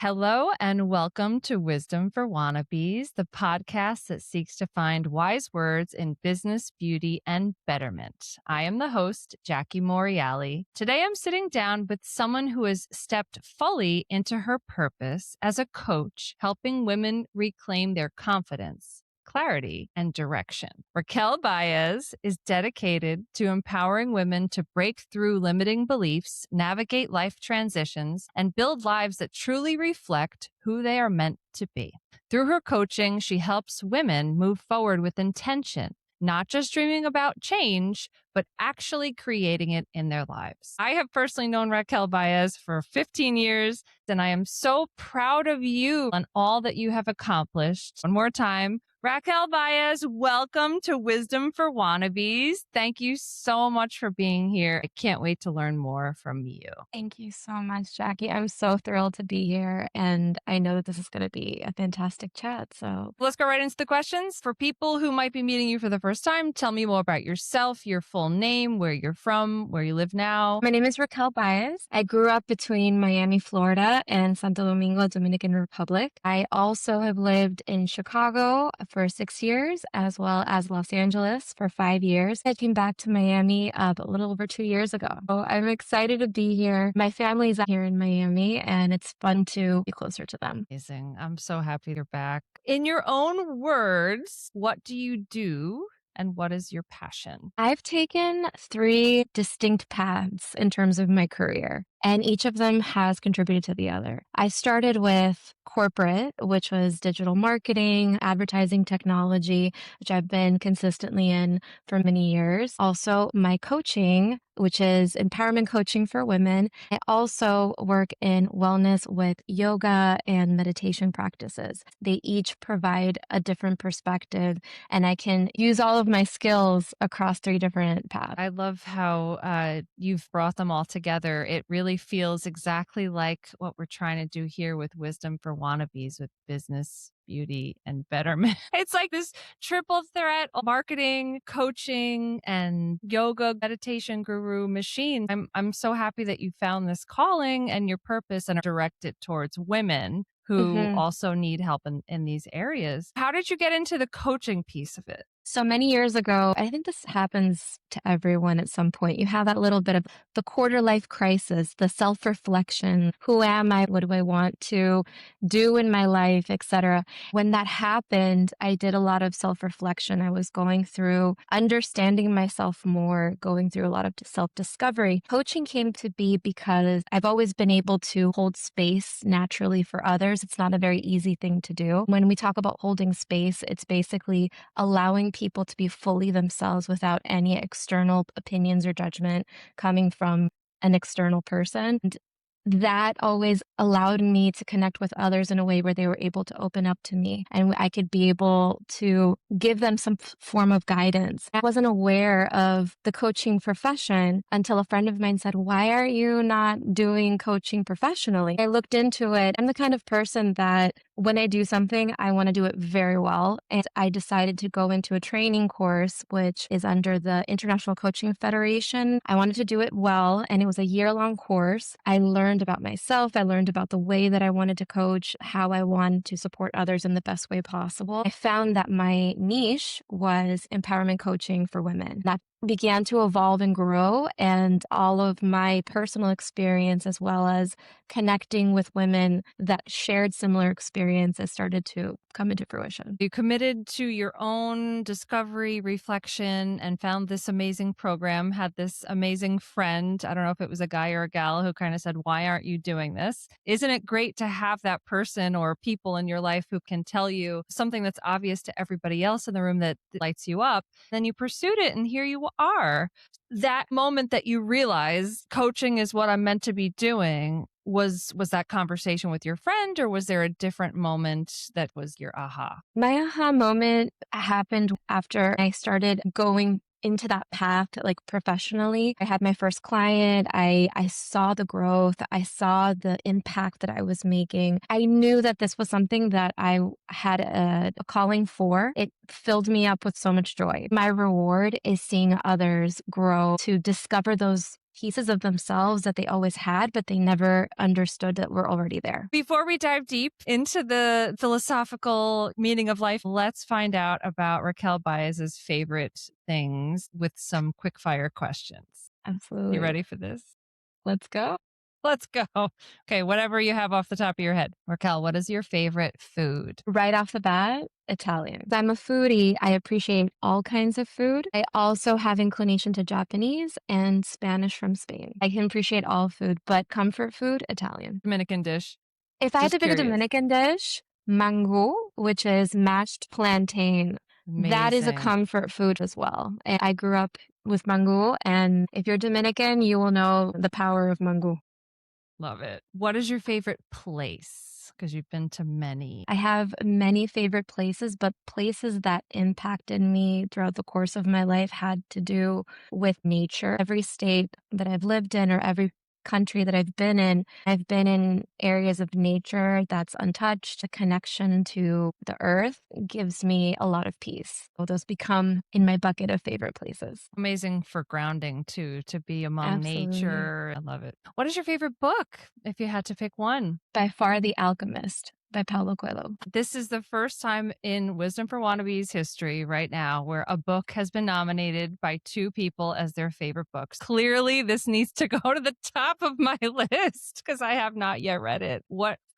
Hello and welcome to Wisdom for Wannabes, the podcast that seeks to find wise words in business, beauty, and betterment. I am the host, Jackie Morreale. Today I'm sitting down with someone who has stepped fully into her purpose as a coach, helping women reclaim their confidence, clarity, and direction. Raquel Baez is dedicated to empowering women to break through limiting beliefs, navigate life transitions, and build lives that truly reflect who they are meant to be. Through her coaching, she helps women move forward with intention, not just dreaming about change, but actually creating it in their lives. I have personally known Raquel Baez for 15 years, and I am so proud of you and all that you have accomplished. One more time, Raquel Baez, welcome to Wisdom for Wannabes. Thank you so much for being here. I can't wait to learn more from you. Thank you so much, Jackie. I'm so thrilled to be here, and I know that this is going to be a fantastic chat. So Let's go right into the questions. For people who might be meeting you for the first time, tell me more about yourself, your full name, where you're from, where you live now. my name is Raquel Baez. I grew up between Miami, Florida, and Santo Domingo, Dominican Republic. I also have lived in Chicago for 6 years, as well as Los Angeles for 5 years. I came back to Miami a little over 2 years ago. So I'm excited to be here. My family's here in Miami, and it's fun to be closer to them. Amazing. I'm so happy you're back. In your own words, what do you do and what is your passion? I've taken 3 distinct paths in terms of my career, and each of them has contributed to the other. I started with corporate, which was digital marketing, advertising technology, which I've been consistently in for many years. Also, my coaching, which is empowerment coaching for women. I also work in wellness with yoga and meditation practices. They each provide a different perspective, and I can use all of my skills across 3 different paths. I love how you've brought them all together. It really feels exactly like what we're trying to do here with Wisdom for Wannabes with business, beauty, and betterment. It's like this triple threat of marketing, coaching, and yoga, meditation guru machine. I'm so happy that you found this calling and your purpose and direct it towards women who also need help in these areas. How did you get into the coaching piece of it? So many years ago, I think this happens to everyone at some point. You have that little bit of the quarter life crisis, the self-reflection. Who am I? What do I want to do in my life, etc. When that happened, I did a lot of self-reflection. I was going through understanding myself more, going through a lot of self-discovery. Coaching came to be because I've always been able to hold space naturally for others. It's not a very easy thing to do. When we talk about holding space, it's basically allowing people to be fully themselves without any external opinions or judgment coming from an external person. And that always allowed me to connect with others in a way where they were able to open up to me and I could be able to give them some form of guidance. I wasn't aware of the coaching profession until a friend of mine said, "Why are you not doing coaching professionally?" I looked into it. I'm the kind of person that when I do something, I want to do it very well. And I decided to go into a training course, which is under the International Coaching Federation. I wanted to do it well, and it was a year-long course. I learned about myself. I learned about the way that I wanted to coach, how I wanted to support others in the best way possible. I found that my niche was empowerment coaching for women. That began to evolve and grow, and all of my personal experience as well as connecting with women that shared similar experiences started to come into fruition. You committed to your own discovery, reflection, and found this amazing program, had this amazing friend. I don't know if it was a guy or a gal who kind of said, "Why aren't you doing this?" Isn't it great to have that person or people in your life who can tell you something that's obvious to everybody else in the room that lights you up? Then you pursued it and here you are. That moment that you realize coaching is what I'm meant to be doing, was that conversation with your friend, or was there a different moment that was your aha? My aha moment happened after I started going into that path, like professionally. I had my first client. I saw the growth. I saw the impact that I was making. I knew that this was something that I had a calling for. It filled me up with so much joy. My reward is seeing others grow to discover those pieces of themselves that they always had, but they never understood that were already there. Before we dive deep into the philosophical meaning of life, let's find out about Raquel Baez's favorite things with some quickfire questions. Absolutely. You ready for this? Let's go. Let's go. Okay, whatever you have off the top of your head. Raquel, what is your favorite food? Right off the bat, Italian. I'm a foodie. I appreciate all kinds of food. I also have inclination to Japanese and Spanish from Spain. I can appreciate all food, but comfort food, Italian. Dominican dish. If I had Just to pick a curious. Dominican dish, mango, which is mashed plantain. That is a Amazing. comfort food as well. I grew up with mango, and if you're Dominican, you will know the power of mango. Love it. What is your favorite place? Because you've been to many. I have many favorite places, but places that impacted me throughout the course of my life had to do with nature. Every state that I've lived in, or every country that I've been in areas of nature that's untouched. The connection to the earth gives me a lot of peace. So those become in my bucket of favorite places. Amazing for grounding too, to be among Absolutely. nature. I love it. What is your favorite book, if you had to pick one? By far, The Alchemist by Paulo Coelho. This is the first time in Wisdom for Wannabes history right now where a book has been nominated by two people as their favorite books. Clearly, this needs to go to the top of my list because I have not yet read it.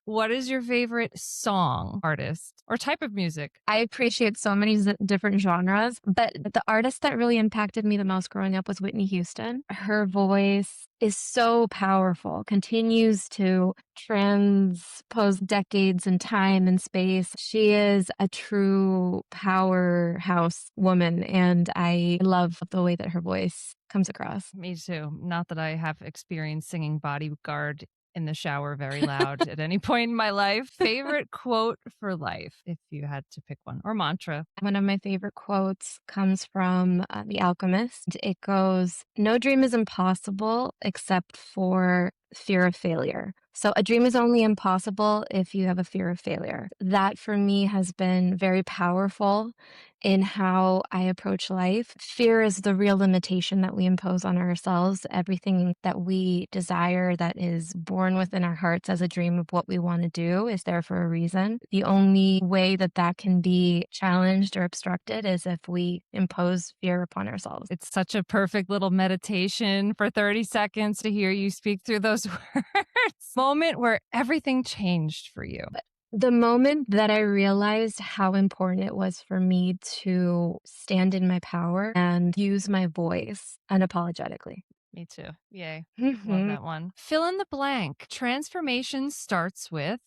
What is your favorite song, artist, or type of music? I appreciate so many different genres, but the artist that really impacted me the most growing up was Whitney Houston. Her voice is so powerful, continues to transpose decades in time and space. She is a true powerhouse woman, and I love the way that her voice comes across. Me too. Not that I have experience singing Bodyguard in the shower very loud at any point in my life. Favorite quote for life, if you had to pick one, or mantra? One of my favorite quotes comes from The Alchemist. It goes, "No dream is impossible except for fear of failure." So a dream is only impossible if you have a fear of failure. That for me has been very powerful in how I approach life. Fear is the real limitation that we impose on ourselves. Everything that we desire that is born within our hearts as a dream of what we want to do is there for a reason. The only way that that can be challenged or obstructed is if we impose fear upon ourselves. It's such a perfect little meditation for 30 seconds to hear you speak through those words. Moment where everything changed for you. The moment that I realized how important it was for me to stand in my power and use my voice unapologetically. Me too. Yay. Love that one. Fill in the blank. Transformation starts with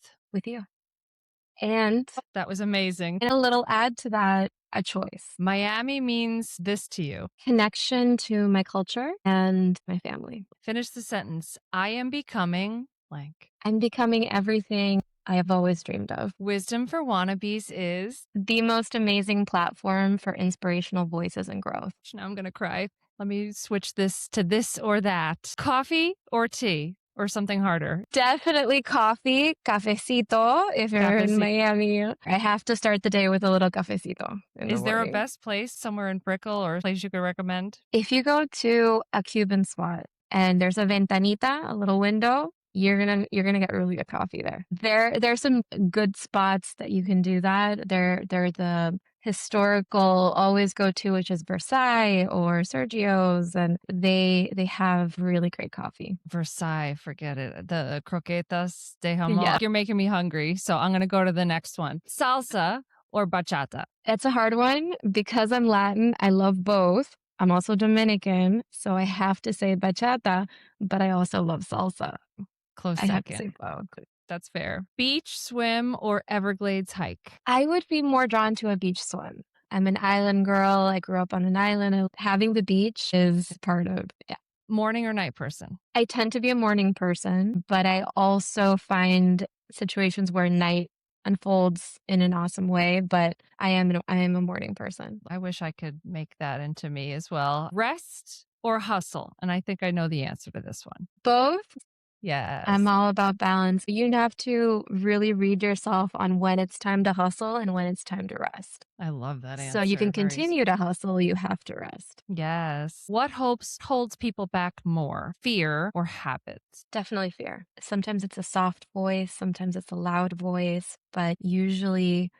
you. And that was amazing. And a little add to that, a choice. Miami means this to you. Connection to my culture and my family. Finish the sentence. I am becoming blank. I'm becoming everything I have always dreamed of. Wisdom for Wannabes is the most amazing platform for inspirational voices and growth. Now I'm going to cry. Let me switch this to this or that. Coffee or tea? Or something harder? Definitely coffee, cafecito, if you're in Miami. I have to start the day with a little cafecito. Is there a best place somewhere in Brickell or a place you could recommend? If you go to a Cuban spot and there's a ventanita, a little window, you're gonna get really good coffee there. There's some good spots that you can do that. They're the historical always go to, which is Versailles or Sergio's, and they have really great coffee. Versailles, forget it. The croquetas de jamon. Yeah. You're making me hungry, so I'm gonna go to the next one. Salsa or bachata? It's a hard one because I'm Latin. I love both. I'm also Dominican, so I have to say bachata, but I also love salsa. Close I second. have to say both. That's fair. Beach swim or Everglades hike? I would be more drawn to a beach swim. I'm an island girl. I grew up on an island. Having the beach is part of it. Morning or night person? I tend to be a morning person, but I also find situations where night unfolds in an awesome way, but I am a morning person. I wish I could make that into me as well. Rest or hustle? And I think I know the answer to this one. Both. I'm Yes. all about balance. You have to really read yourself on when it's time to hustle and when it's time to rest. I love that So you can answer. Very continue to hustle, you have to rest. yes. What hopes holds people back more, fear or habits? Definitely fear. Sometimes it's a soft voice, sometimes it's a loud voice, but usually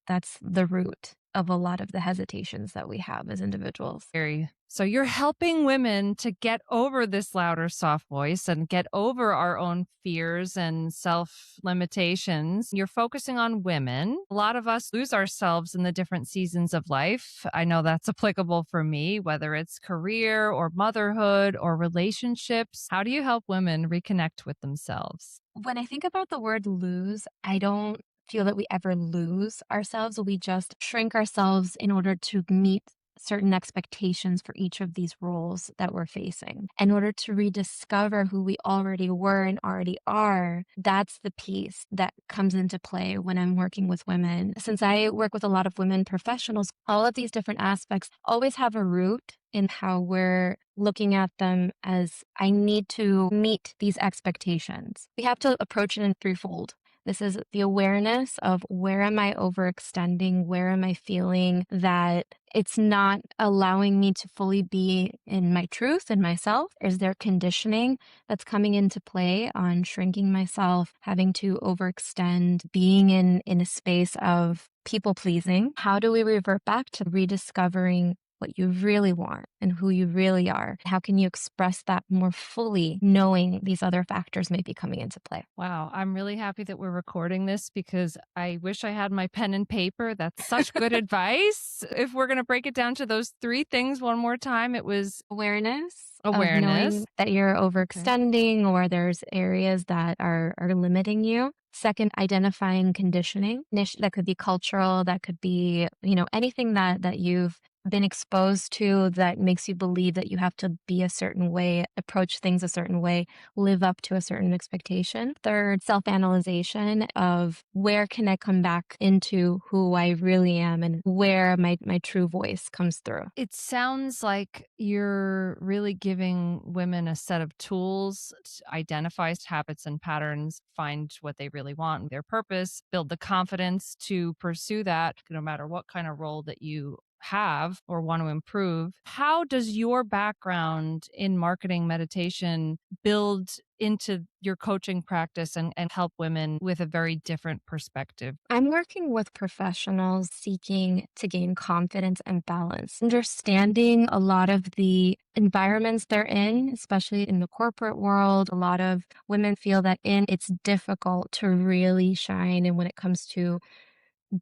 that's the root of a lot of the hesitations that we have as individuals. Very. So you're helping women to get over this louder soft voice and get over our own fears and self limitations. You're focusing on women. A lot of us lose ourselves in the different seasons of life. I know that's applicable for me, whether it's career or motherhood or relationships. How do you help women reconnect with themselves? When I think about the word lose, I don't feel that we ever lose ourselves. We just shrink ourselves in order to meet certain expectations for each of these roles that we're facing. In order to rediscover who we already were and already are, that's the piece that comes into play when I'm working with women. Since I work with a lot of women professionals, all of these different aspects always have a root in how we're looking at them as I need to meet these expectations. We have to approach it in threefold. This is the awareness of where am I overextending? Where am I feeling that it's not allowing me to fully be in my truth and myself? Is there conditioning that's coming into play on shrinking myself, having to overextend, being in a space of people pleasing? How do we revert back to rediscovering what you really want and who you really are? How can you express that more fully, knowing these other factors may be coming into play? Wow, I'm really happy that we're recording this because I wish I had my pen and paper. That's such good advice. If we're going to break it down to those three things one more time, it was Awareness of awareness. knowing that you're Okay. overextending or there's areas that are limiting you. Second, identifying conditioning. That could be cultural, that could be, anything that you've been exposed to that makes you believe that you have to be a certain way, approach things a certain way, live up to a certain expectation. Third, self-analyzation of where can I come back into who I really am and where my true voice comes through. It sounds like you're really giving women a set of tools to identify habits and patterns, find what they really want, their purpose, build the confidence to pursue that, no matter what kind of role that you have or want to improve. How does your background in marketing meditation build into your coaching practice and help women with a very different perspective? I'm working with professionals seeking to gain confidence and balance, understanding a lot of the environments they're in, especially in the corporate world. A lot of women feel that it's difficult to really shine. And when it comes to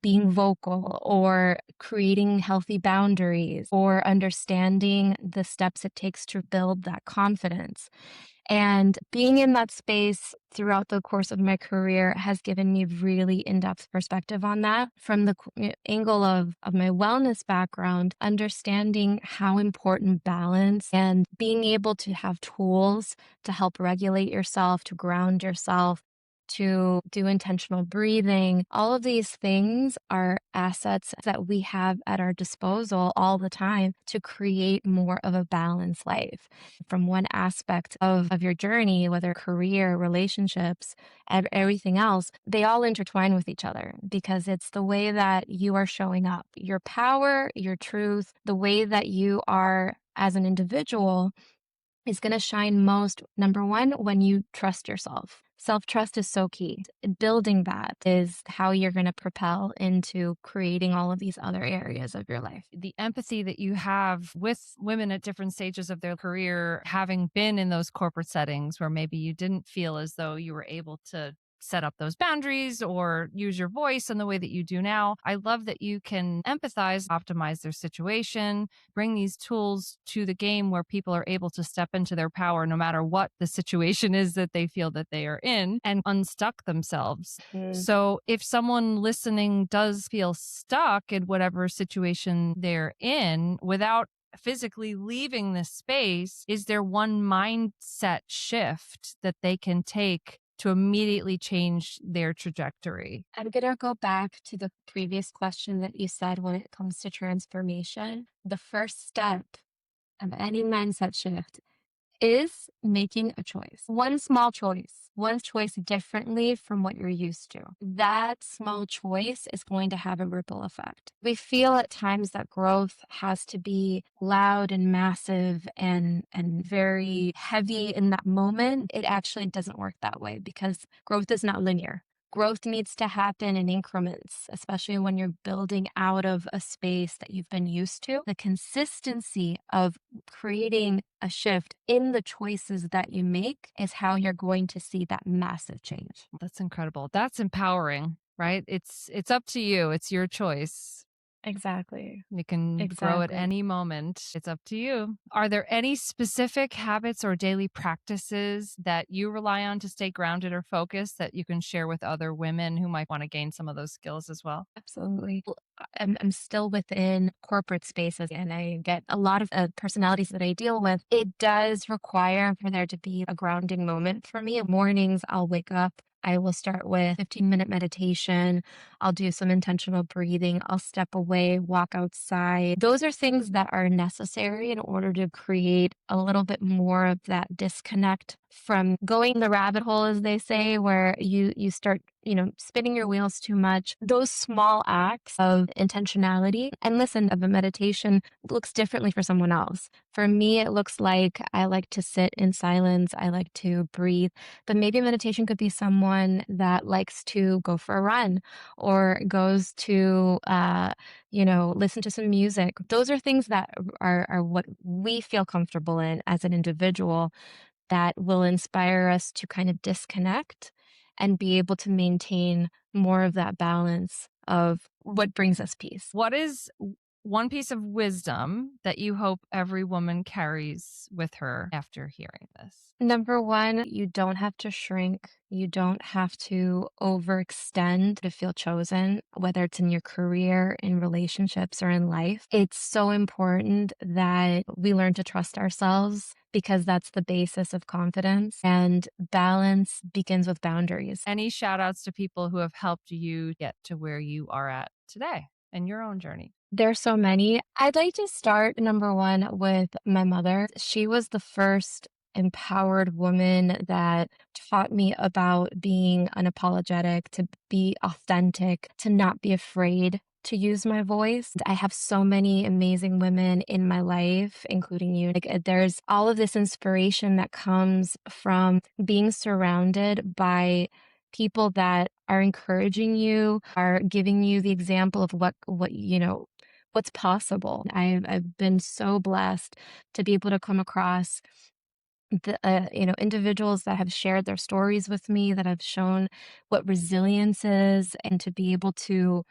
being vocal or creating healthy boundaries or understanding the steps it takes to build that confidence. And being in that space throughout the course of my career has given me really in-depth perspective on that. From the angle of my wellness background, understanding how important balance and being able to have tools to help regulate yourself, to ground yourself, to do intentional breathing. All of these things are assets that we have at our disposal all the time to create more of a balanced life. From one aspect of your journey, whether career, relationships, and everything else, they all intertwine with each other because it's the way that you are showing up, your power, your truth, the way that you are as an individual is going to shine most, number one, when you trust yourself. Self trust is so key. Building that is how you're going to propel into creating all of these other areas of your life. The empathy that you have with women at different stages of their career, having been in those corporate settings where maybe you didn't feel as though you were able to set up those boundaries or use your voice in the way that you do now. I love that you can empathize, optimize their situation, bring these tools to the game where people are able to step into their power no matter what the situation is that they feel that they are in and unstuck themselves. Mm. So if someone listening does feel stuck in whatever situation they're in without physically leaving this space, is there one mindset shift that they can take to immediately change their trajectory? I'm going to go back to the previous question that you said when it comes to transformation. The first step of any mindset shift is making a choice. One small choice, one choice differently from what you're used to. That small choice is going to have a ripple effect. We feel at times that growth has to be loud and massive and very heavy in that moment. It actually doesn't work that way because growth is not linear. Growth needs to happen in increments, especially when you're building out of a space that you've been used to. The consistency of creating a shift in the choices that you make is how you're going to see that massive change. That's incredible. That's empowering, right? It's up to you. It's your choice. Exactly. You can grow at any moment. It's up to you. Are there any specific habits or daily practices that you rely on to stay grounded or focused that you can share with other women who might want to gain some of those skills as well? Absolutely. Well, I'm still within corporate spaces and I get a lot of personalities that I deal with. It does require for there to be a grounding moment for me. Mornings, I'll wake up. I will start with 15-minute meditation. I'll do some intentional breathing. I'll step away, walk outside. Those are things that are necessary in order to create a little bit more of that disconnect from going the rabbit hole, as they say, where you start, spinning your wheels too much. Those small acts of intentionality and listen of a meditation looks differently for someone else. For me, it looks like I like to sit in silence. I like to breathe, but maybe meditation could be someone that likes to go for a run or goes to, listen to some music. Those are things that are what we feel comfortable in as an individual that will inspire us to kind of disconnect and be able to maintain more of that balance of what brings us peace. What is one piece of wisdom that you hope every woman carries with her after hearing this? Number one, you don't have to shrink. You don't have to overextend to feel chosen, whether it's in your career, in relationships, or in life. It's so important that we learn to trust ourselves because that's the basis of confidence. And balance begins with boundaries. Any shout outs to people who have helped you get to where you are at today in your own journey? There's so many. I'd like to start, number one, with my mother. She was the first empowered woman that taught me about being unapologetic, to be authentic, to not be afraid to use my voice. I have so many amazing women in my life, including you. There's all of this inspiration that comes from being surrounded by people that are encouraging you, are giving you the example of what's possible. I've been so blessed to be able to come across the individuals that have shared their stories with me, that have shown what resilience is, and to be able to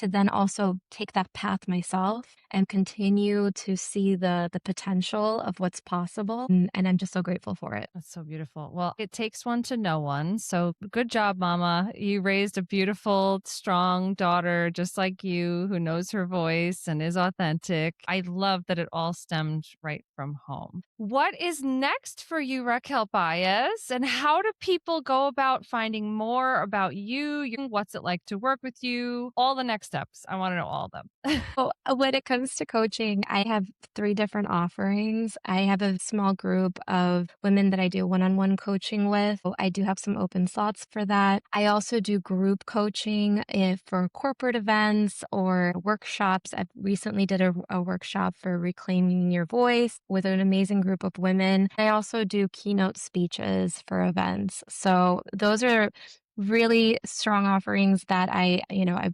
then also take that path myself and continue to see the potential of what's possible. And I'm just so grateful for it. That's so beautiful. Well, it takes one to know one. So good job, Mama. You raised a beautiful, strong daughter just like you who knows her voice and is authentic. I love that it all stemmed right from home. What is next for you, Raquel Baez? And how do people go about finding more about you? What's it like to work with you? All the next steps. I want to know all of them. So when it comes to coaching, I have 3 different offerings. I have a small group of women that I do one-on-one coaching with. I do have some open slots for that. I also do group coaching for corporate events or workshops. I recently did a workshop for reclaiming your voice with an amazing group of women. I also do keynote speeches for events. So those are really strong offerings that I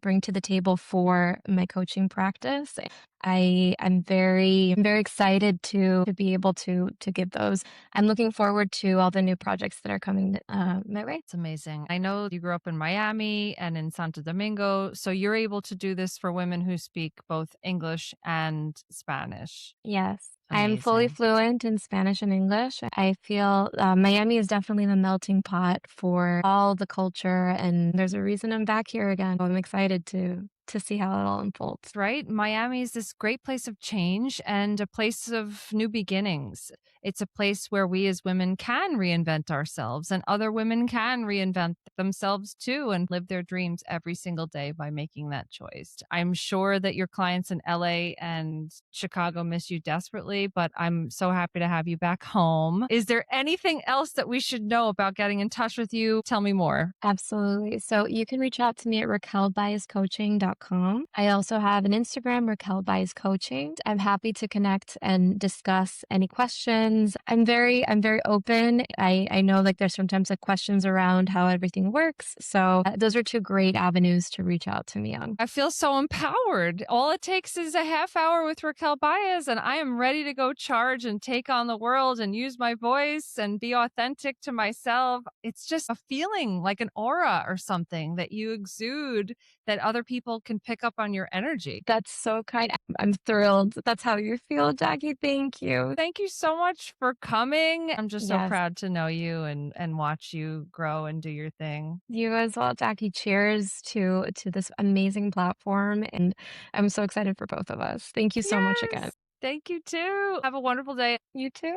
bring to the table for my coaching practice. I'm very excited to be able to give those. I'm looking forward to all the new projects that are coming my way. It's amazing. I know you grew up in Miami and in Santo Domingo, so you're able to do this for women who speak both English and Spanish. Yes. I'm fully Amazing. fluent in Spanish and English. I feel Miami is definitely the melting pot for all the culture, and there's a reason I'm back here again. I'm excited to to see how it all unfolds. Right? Miami is this great place of change and a place of new beginnings. It's a place where we as women can reinvent ourselves and other women can reinvent themselves too and live their dreams every single day by making that choice. I'm sure that your clients in LA and Chicago miss you desperately, but I'm so happy to have you back home. Is there anything else that we should know about getting in touch with you? Tell me more. Absolutely. So you can reach out to me at raquelbaezcoaching.com. I also have an Instagram, Raquel Baez Coaching. I'm happy to connect and discuss any questions. I'm very open. I know like there's sometimes like questions around how everything works. So those are two great avenues to reach out to me on. I feel so empowered. All it takes is a half hour with Raquel Baez, and I am ready to go charge and take on the world and use my voice and be authentic to myself. It's just a feeling like an aura or something that you exude that other people can pick up on your energy. That's so kind. I'm thrilled. That's how you feel, Jackie. Thank you. Thank you so much for coming. I'm just so Yes. proud to know you and watch you grow and do your thing. You as well, Jackie. Cheers to this amazing platform. And I'm so excited for both of us. Thank you so much again. Yes. Thank you too. Have a wonderful day. You too.